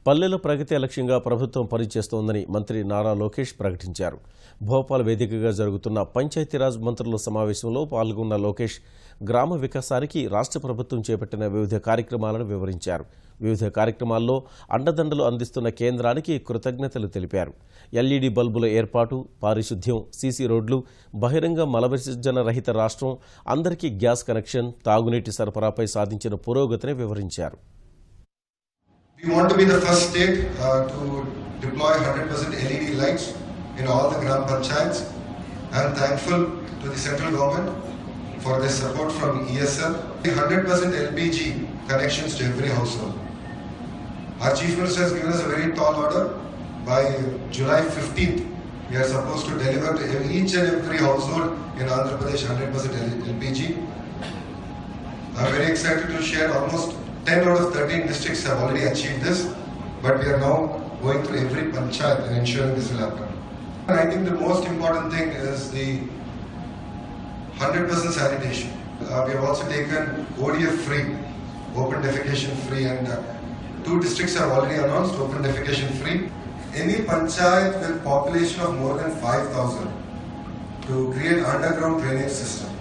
పల్లెల ప్రగతి లక్ష్యంగా ప్రభుత్వం పనిచేస్తోందని మంత్రి నారా లోకేష్ ప్రకటించారు. భోపాల్ వేదికగా జరుగుతున్న పంచాయతీరాజ్ మంత్రుల సమావేశంలో పాల్గొన్న లోకేష్ గ్రామ వికాసానికి రాష్ట్ర ప్రభుత్వం చేపట్టిన వివిధ కార్యక్రమాలను వివరించారు. వివిధ కార్యక్రమాల్లో అండదండలు అందిస్తున్న కేంద్రానికి కృతజ్ఞతలు తెలిపారు. ఎల్ఈడీ బల్బుల ఏర్పాటు, పారిశుద్ధ్యం, సీసీ రోడ్లు, బహిరంగ మలవిసర్జన రహిత రాష్ట్రం, అందరికీ గ్యాస్ కనెక్షన్, తాగునీటి సరఫరాపై సాధించిన పురోగతిని వివరించారు. We want to be the first state to deploy 100% LED lights in all the Gram Panchayats. I am thankful to the central government for their support from ESL. 100% LPG connections to every household. Our Chief Minister has given us a very tall order. By July 15th, we are supposed to deliver to each and every household in Andhra Pradesh 100% LPG. I am very excited to share almost 10 out of 13 districts have already achieved this, but we are now going through every panchayat and ensuring this will happen. And I think the most important thing is the 100% sanitation. We have also taken ODF free, open defecation free, and 2 districts have already announced open defecation free. Any panchayat with population of more than 5,000 to create underground drainage system.